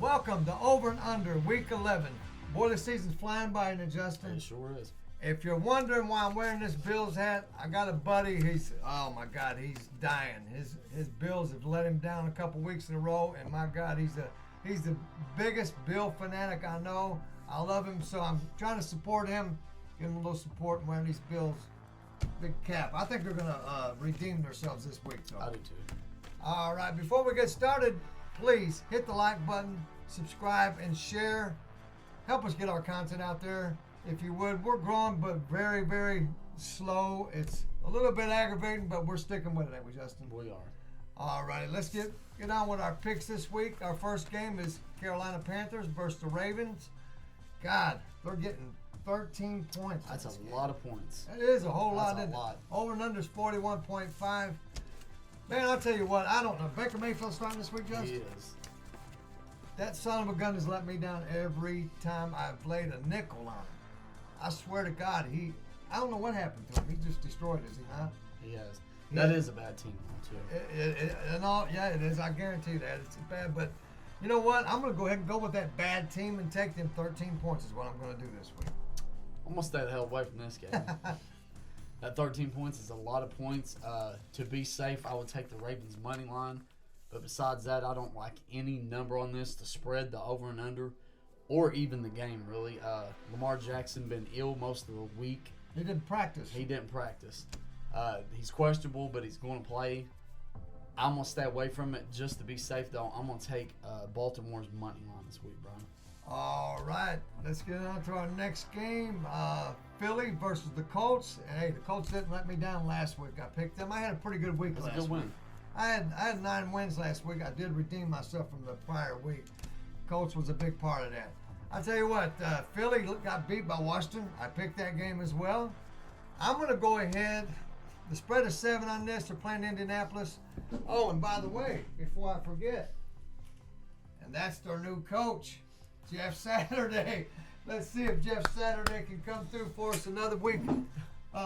Welcome to Over and Under Week 11. Boy, the season's flying by, isn't it, Justin? It sure is. If you're wondering why I'm wearing this Bills hat, I got a buddy. Oh my God, he's dying. His Bills have let him down a couple weeks in a row, and my God, he's the biggest Bill fanatic I know. I love him, so I'm trying to support him, give him a little support and wearing these Bills big cap. I think they're gonna redeem themselves this week, though. I do too. All right, before we get started, please hit the like button, subscribe, and share. Help us get our content out there, if you would. We're growing, but very, very slow. It's a little bit aggravating, but we're sticking with it, ain't we, Justin? We are. All right, let's get on with our picks this week. Our first game is Carolina Panthers versus the Ravens. God, they're getting 13 points. That's a lot of points. That is a whole lot. That's a lot. Over and under is 41.5. Man, I'll tell you what, I don't know. Baker Mayfield's starting this week, Justin? He is. That son of a gun has let me down every time I've laid a nickel on him. I swear to God, I don't know what happened to him. He just destroyed, is he not? He has. That is a bad team, too. It is. I guarantee that. It's bad, but you know what? I'm going to go ahead and go with that bad team and take them 13 points is what I'm going to do this week. I'm going to stay the hell away from this game. That 13 points is a lot of points. To be safe, I would take the Ravens' money line. But besides that, I don't like any number on this, the spread, the over and under, or even the game, really. Lamar Jackson been ill most of the week. He didn't practice. He's questionable, but he's going to play. I'm going to stay away from it just to be safe, though. I'm going to take Baltimore's money line this week, Brian. All right, let's get on to our next game. Philly versus the Colts. Hey, the Colts didn't let me down last week. I picked them. I had a pretty good week last week. That's a good win. I had 9 wins last week. I did redeem myself from the prior week. Colts was a big part of that. I tell you what, Philly got beat by Washington. I picked that game as well. I'm going to go ahead. The spread is 7 on this. They're playing Indianapolis. Oh, and by the way, before I forget, and that's their new coach, Jeff Saturday. Let's see if Jeff Saturday can come through for us another week.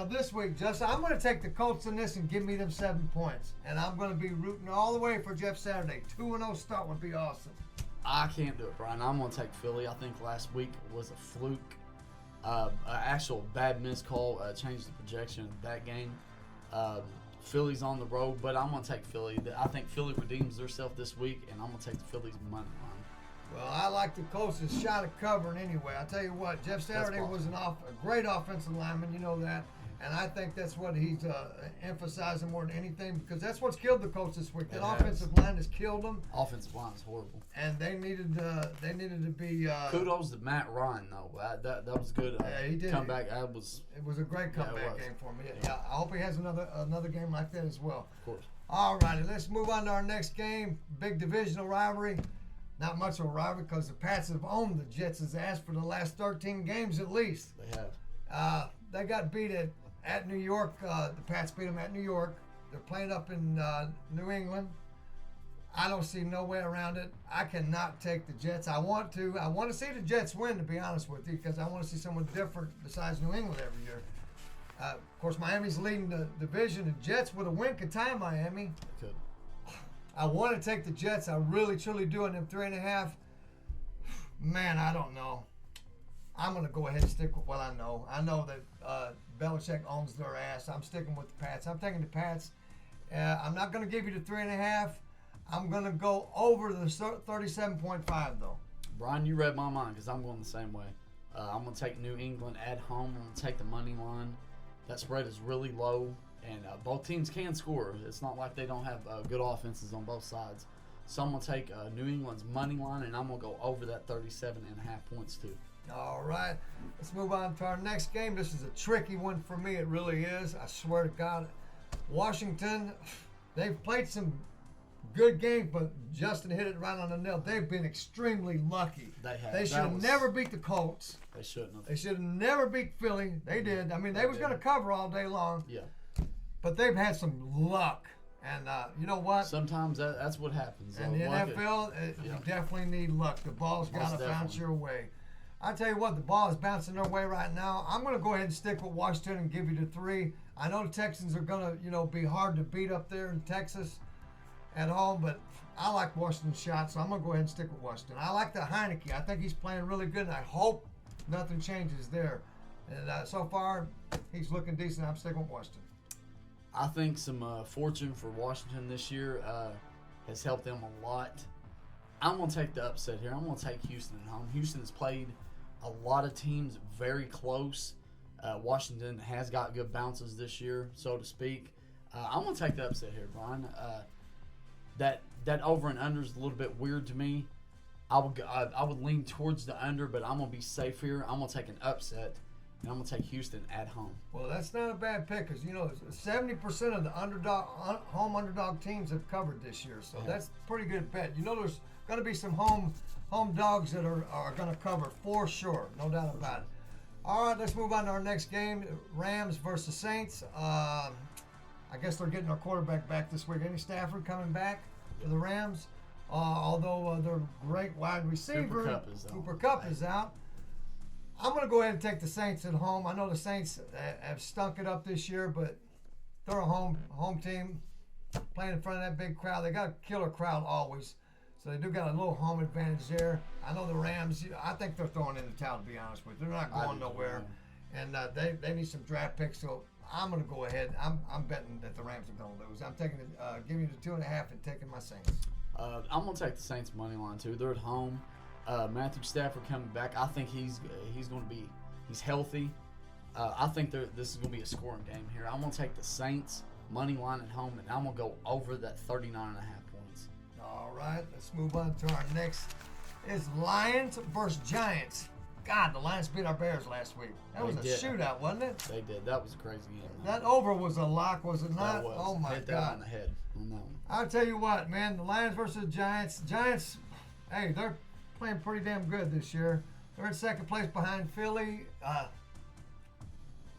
This week, Justin, I'm going to take the Colts in this and give me them 7 points. And I'm going to be rooting all the way for Jeff Saturday. 2-0 start would be awesome. I can't do it, Brian. I'm going to take Philly. I think last week was a fluke. An actual bad missed call changed the projection of that game. Philly's on the road, but I'm going to take Philly. I think Philly redeems themselves this week, and I'm going to take the Phillies money line. Well, I like the Colts' shot at covering anyway. I tell you what, Jeff Saturday was a great offensive lineman, you know that. And I think that's what he's emphasizing more than anything, because that's what's killed the Colts this week. That offensive line has killed them. Offensive line is horrible. And they needed to be. Kudos to Matt Ryan, though. That was good. He did. Comeback. It was a great comeback game for him. Yeah, I hope he has another game like that as well. Of course. All righty, let's move on to our next game. Big divisional rivalry. Not much of a rivalry because the Pats have owned the Jets' ass for the last 13 games at least. They have. They got beat at New York. The Pats beat them at New York. They're playing up in New England. I don't see no way around it. I cannot take the Jets. I want to see the Jets win, to be honest with you, because I want to see someone different besides New England every year. Of course, Miami's leading the division. The Jets with a win could tie Miami. They could. I want to take the Jets. I really, truly do. And them 3.5. Man, I don't know. I'm going to go ahead and stick with what I know. I know that Belichick owns their ass. I'm sticking with the Pats. I'm taking the Pats. I'm not going to give you the 3.5. I'm going to go over the 37.5, though. Brian, you read my mind because I'm going the same way. I'm going to take New England at home. I'm going to take the money line. That spread is really low. And both teams can score. It's not like they don't have good offenses on both sides. So I'm going to take New England's money line, and I'm going to go over that 37.5 points too. All right. Let's move on to our next game. This is a tricky one for me. It really is. I swear to God. Washington, they've played some good games, but Justin hit it right on the nail. They've been extremely lucky. They have. They should have never beat the Colts. They shouldn't have. They should have never beat Philly. They did. I mean, they was going to cover all day long. Yeah. But they've had some luck. And you know what? Sometimes that's what happens. In the NFL, you definitely need luck. The ball's got to bounce your way. I tell you what, the ball is bouncing their way right now. I'm going to go ahead and stick with Washington and give you the 3. I know the Texans are going to, be hard to beat up there in Texas. at home, but I like Washington's shot, so I'm going to go ahead and stick with Washington. I like the Heineke. I think he's playing really good, and I hope nothing changes there. And so far, he's looking decent. I'm sticking with Washington. I think some fortune for Washington this year has helped them a lot. I'm going to take the upset here. I'm going to take Houston at home. Houston has played a lot of teams very close. Washington has got good bounces this year, so to speak. I'm going to take the upset here, Brian. That over and under is a little bit weird to me. I would lean towards the under, but I'm going to be safe here. I'm going to take an upset, and I'm going to take Houston at home. Well, that's not a bad pick because, 70% of the home underdog teams have covered this year, so that's a pretty good bet. There's going to be some home dogs that are going to cover for sure, no doubt about it. All right, let's move on to our next game, Rams versus Saints. I guess they're getting our quarterback back this week. Any Stafford coming back for the Rams? Although their great wide receiver, Cooper Kupp is out. I'm going to go ahead and take the Saints at home. I know the Saints have stunk it up this year, but they're a home team playing in front of that big crowd. They got a killer crowd always, so they do got a little home advantage there. I know the Rams, I think they're throwing in the towel, to be honest with you. They're not going nowhere, and they need some draft picks, so I'm going to go ahead. I'm betting that the Rams are going to lose. I'm taking giving you the 2.5 and taking my Saints. I'm going to take the Saints money line too. They're at home. Matthew Stafford coming back. I think he's healthy. I think this is going to be a scoring game here. I'm going to take the Saints money line at home, and I'm going to go over that 39.5 points. All right, let's move on to our next. It's Lions versus Giants. God, the Lions beat our Bears last week. That was a shootout, wasn't it? They did. That was a crazy game. That over was a lock, was it not? That was. Oh, my Hit God. that on the head. On that one. I'll tell you what, man. The Lions versus the Giants. Giants, hey, they're playing pretty damn good this year. They're in second place behind Philly.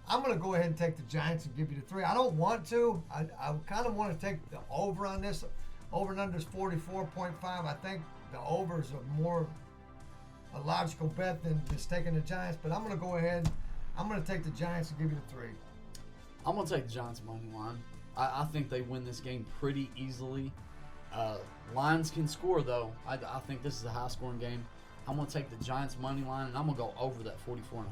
I'm going to go ahead and take the Giants and give you the 3. I don't want to. I kind of want to take the over on this. Over and under is 44.5. I think the over is a logical bet than just taking the Giants, but I'm going to go ahead. I'm going to take the Giants and give you the 3. I'm going to take the Giants money line. I think they win this game pretty easily. Lions can score, though. I think this is a high-scoring game. I'm going to take the Giants money line, and I'm going to go over that 44.5.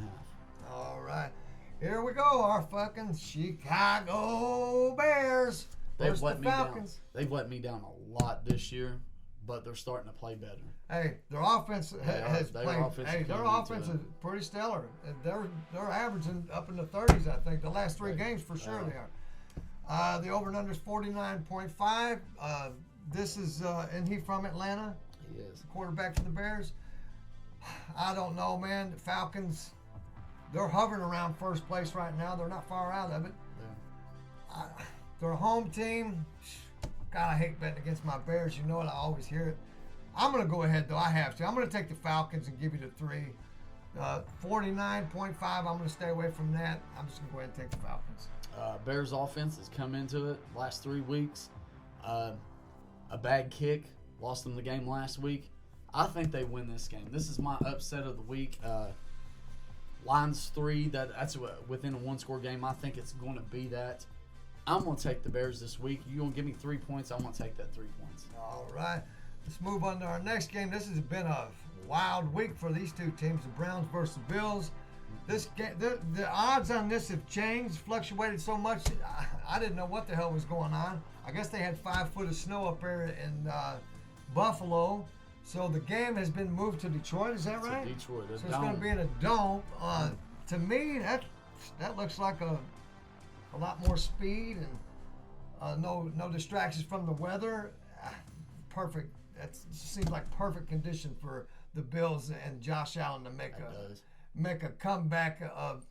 All right. Here we go. Our fucking Chicago Bears versus the Falcons. They've let me down a lot this year, but they're starting to play better. Hey, their offense has played. Hey, their offense is pretty stellar. They're averaging up in the 30s, I think. The last 3 games for sure they are. The over and under is 49.5. This is and he from Atlanta. He is. The quarterback for the Bears. I don't know, man. The Falcons, they're hovering around first place right now. They're not far out of it. Yeah. They're a home team. God, I hate betting against my Bears. You know it. I always hear it. I'm going to go ahead, though. I have to. I'm going to take the Falcons and give you the 3. 49.5. I'm going to stay away from that. I'm just going to go ahead and take the Falcons. Bears offense has come into it last 3 weeks. A bad kick. Lost them the game last week. I think they win this game. This is my upset of the week. Lions 3. That's within a 1-score game. I think it's going to be that. I'm going to take the Bears this week. You're going to give me 3 points. I'm going to take that 3 points. All right. Let's move on to our next game. This has been a wild week for these 2 teams, the Browns versus the Bills. This game, the odds on this have changed, fluctuated so much. I didn't know what the hell was going on. I guess they had 5 foot of snow up there in Buffalo. So the game has been moved to Detroit. Is that right? Detroit. So it's going to be in a dome. To me, that looks like a lot more speed and no distractions from the weather. Perfect. That seems like perfect condition for the Bills and Josh Allen to make a comeback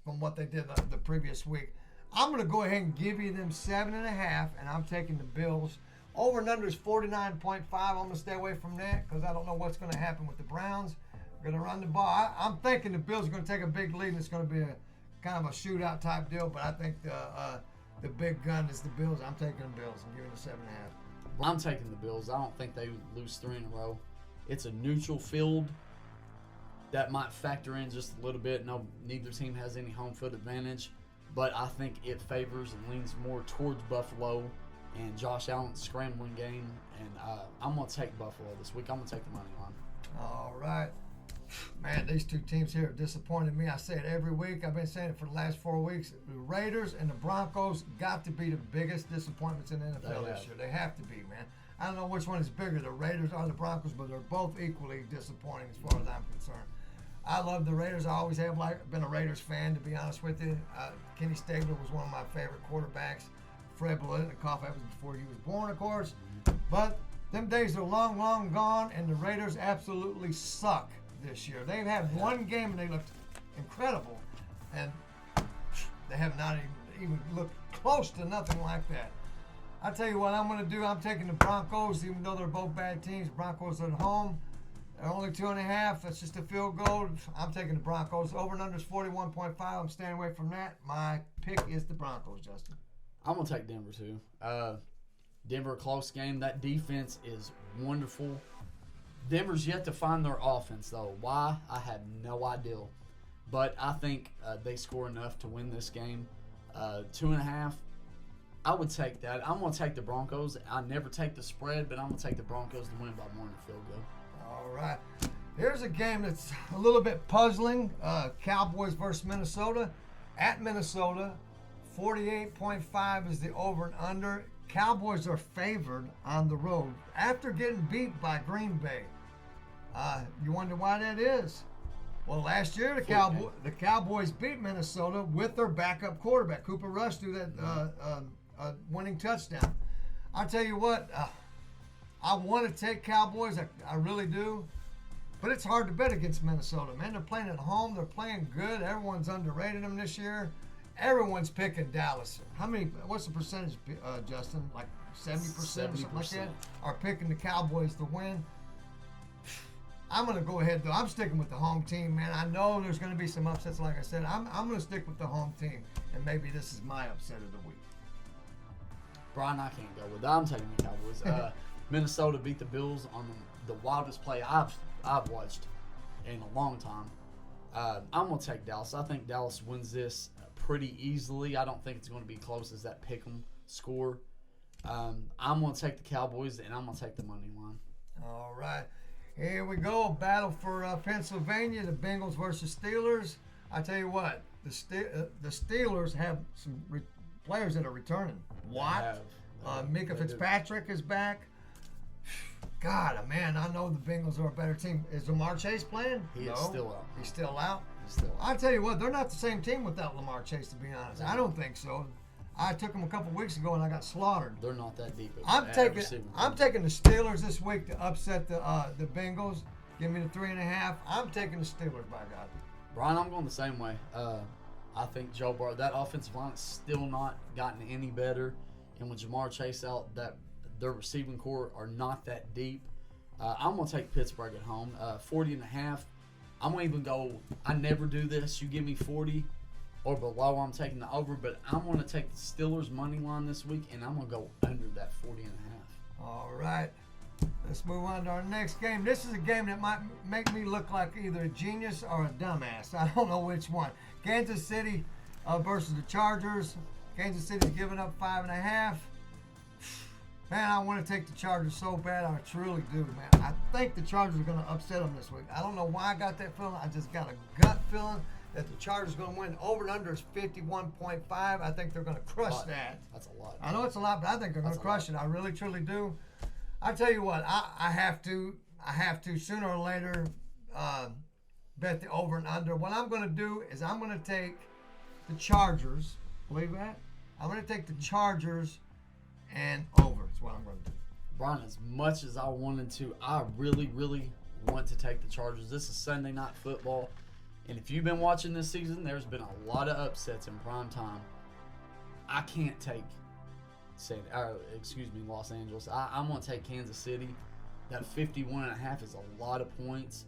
from what they did the previous week. I'm going to go ahead and give you them 7.5, and I'm taking the Bills. Over and under is 49.5. I'm going to stay away from that because I don't know what's going to happen with the Browns. They're going to run the ball. I'm thinking the Bills are going to take a big lead, and it's going to be a kind of a shootout type deal, but I think the big gun is the Bills. I'm taking the Bills. I'm giving the 7.5. I'm taking the Bills. I don't think they lose 3 in a row. It's a neutral field. That might factor in just a little bit. No, neither team has any home field advantage, but I think it favors and leans more towards Buffalo and Josh Allen's scrambling game. And I'm going to take Buffalo this week. I'm going to take the money line. All right. Man, these two teams here have disappointed me. I say it every week. I've been saying it for the last 4 weeks. The Raiders and the Broncos got to be the biggest disappointments in the NFL this year. They have to be, man. I don't know which one is bigger, the Raiders or the Broncos, but they're both equally disappointing as far as I'm concerned. I love the Raiders. I always have been a Raiders fan, to be honest with you. Kenny Stabler was one of my favorite quarterbacks. Fred Biletnikoff, that was before he was born, of course. But them days are long, long gone, and the Raiders absolutely suck this year. They've had one game, and they looked incredible. And they have not even looked close to nothing like that. I tell you what I'm going to do. I'm taking the Broncos, even though they're both bad teams. Broncos are at home. They're only 2.5. That's just a field goal. I'm taking the Broncos. Over and under is 41.5. I'm staying away from that. My pick is the Broncos, Justin. I'm going to take Denver, too. Denver, close game. That defense is wonderful. Denver's yet to find their offense, though. Why? I have no idea. But I think they score enough to win this game. 2.5. I would take that. I'm going to take the Broncos. I never take the spread, but I'm going to take the Broncos to win by more than a field goal. All right. Here's a game that's a little bit puzzling. Cowboys versus Minnesota. At Minnesota, 48.5 is the over and under. Cowboys are favored on the road after getting beat by Green Bay. You wonder why that is? Well, last year the Cowboys beat Minnesota with their backup quarterback. Cooper Rush threw that winning touchdown. I'll tell you what, I want to take Cowboys. I really do. But it's hard to bet against Minnesota, man. They're playing at home. They're playing good. Everyone's underrated them this year. Everyone's picking Dallas. What's the percentage, Justin? Like 70% or something like that? Are picking the Cowboys to win. I'm going to go ahead, though. I'm sticking with the home team, man. I know there's going to be some upsets, like I said. I'm going to stick with the home team, and maybe this is my upset of the week. Brian, I can't go with that. I'm taking the Cowboys. Minnesota beat the Bills on the wildest play I've watched in a long time. I'm going to take Dallas. I think Dallas wins this pretty easily. I don't think it's going to be close as that pick'em score. I'm going to take the Cowboys, and I'm going to take the money line. All right. Here we go. A battle for Pennsylvania, the Bengals versus Steelers. I tell you what, the Steelers have some players that are returning. Watt, Mika Fitzpatrick is back. God, man, I know the Bengals are a better team. Is Lamar Chase playing? He is still out. He's still out? He's still out. I'll tell you what, they're not the same team without Lamar Chase, to be honest. I don't think so. I took them a couple weeks ago, and I got slaughtered. They're not that deep. I'm taking the Steelers this week to upset the Bengals. Give me the 3.5. I'm taking the Steelers, by God. Brian, I'm going the same way. I think Joe Burrow, that offensive line has still not gotten any better. And with Jamar Chase out, their receiving core are not that deep. I'm going to take Pittsburgh at home. 40.5. I'm going to even go, I never do this. You give me 40 or below, I'm taking the over. But I'm going to take the Steelers' money line this week, and I'm going to go under that 40.5. All right. Let's move on to our next game. This is a game that might make me look like either a genius or a dumbass. I don't know which one. Kansas City versus the Chargers. Kansas City's giving up 5.5. Man, I want to take the Chargers so bad. I truly do, man. I think the Chargers are going to upset them this week. I don't know why I got that feeling. I just got a gut feeling that the Chargers are going to win. Over and under is 51.5. I think they're going to crush that. That's a lot. I know it's a lot, but I think they're going to crush it. I really, truly do. I tell you what, I have to sooner or later bet the over and under. What I'm going to do is I'm going to take the Chargers. Believe that? I'm going to take the Chargers and over. That's what I'm going to do. Brian, as much as I wanted to, I really, really want to take the Chargers. This is Sunday Night Football. And if you've been watching this season, there's been a lot of upsets in prime time. I can't take Los Angeles. I'm going to take Kansas City. That 51.5 is a lot of points.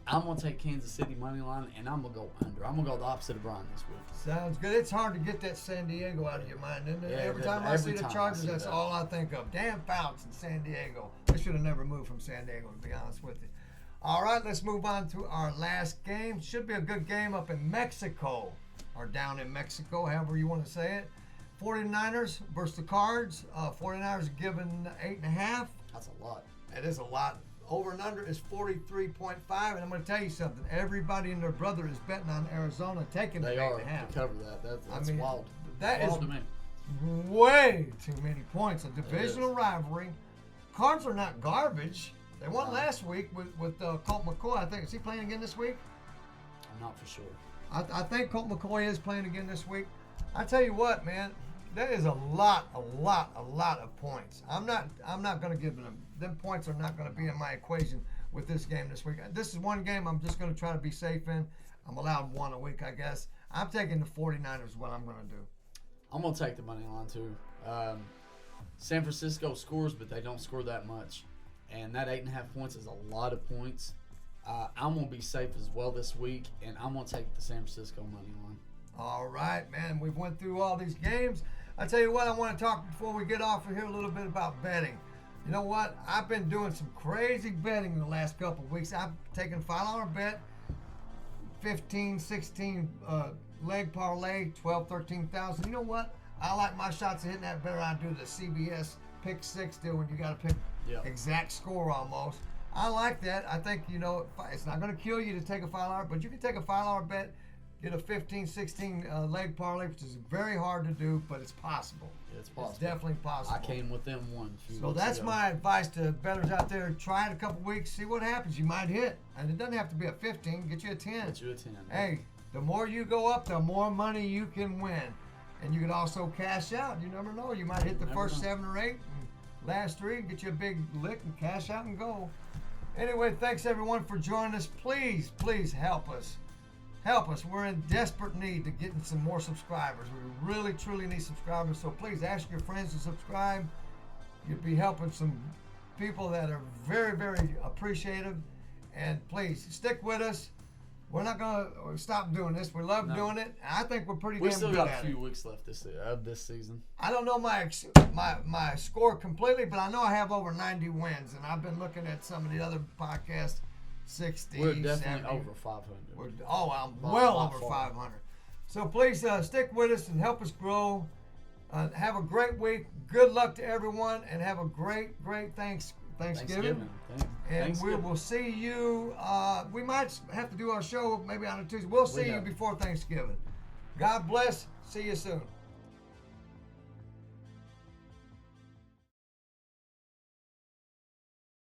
I'm going to take Kansas City money line, and I'm going to go under. I'm going to go the opposite of Brian this week. Sounds good. It's hard to get that San Diego out of your mind, isn't it? Every time I see the Chargers, that's all I think of. Damn Fouts in San Diego. They should have never moved from San Diego, to be honest with you. All right, let's move on to our last game. Should be a good game up in Mexico, or down in Mexico, however you want to say it. 49ers versus the Cards. 49ers are given 8.5. That's a lot. It is a lot. Over and under is 43.5. And I'm going to tell you something. Everybody and their brother is betting on Arizona taking the 8.5. They are to cover that. That's wild. That is wild to me. way too many points. A divisional rivalry. Cards are not garbage. They won last week with Colt McCoy. I think, is he playing again this week? I'm not for sure. I think Colt McCoy is playing again this week. I tell you what, man, that is a lot of points. I'm not going to give them. Them points are not going to be in my equation with this game this week. This is one game I'm just going to try to be safe in. I'm allowed one a week, I guess. I'm taking the 49ers. What I'm going to do. I'm going to take the money line too. San Francisco scores, but they don't score that much. And that 8.5 points is a lot of points. I'm going to be safe as well this week, and I'm going to take the San Francisco money line. All right, man. We've went through all these games. I tell you what, I want to talk before we get off of here a little bit about betting. You know what? I've been doing some crazy betting in the last couple of weeks. I've taken $5 bet, 15, 16 leg parlay, 12, 13,000. You know what? I like my shots of hitting that better. I do the CBS pick six deal when you got to pick exact score almost. I like that. I think, it's not going to kill you to take a $5, but you can take a $5 bet, get a 15, 16 leg parlay, which is very hard to do, but it's possible. Yeah, it's possible. It's definitely possible. I came with them one. So that's my advice to bettors out there. Try it a couple weeks, see what happens. You might hit. And it doesn't have to be a 15. Get you a 10. Get you a 10. Hey, the more you go up, the more money you can win. And you could also cash out. You never know. You might hit the first 7 or 8, and last 3, and get you a big lick and cash out and go. Anyway, thanks everyone for joining us. Please help us. Help us. We're in desperate need to getting some more subscribers. We really, truly need subscribers. So please ask your friends to subscribe. You'll be helping some people that are very, very appreciative. And please stick with us. We're not going to stop doing this. We love doing it. I think we're pretty damn good at it. We still got a few weeks left of this season. I don't know my score completely, but I know I have over 90 wins. And I've been looking at some of the other podcasts, 60, We're definitely 70. over 500. I'm well over 500. So please stick with us and help us grow. Have a great week. Good luck to everyone, and have a great Thanksgiving. And we will see you. We might have to do our show maybe on a Tuesday. We'll see you before Thanksgiving. God bless. See you soon.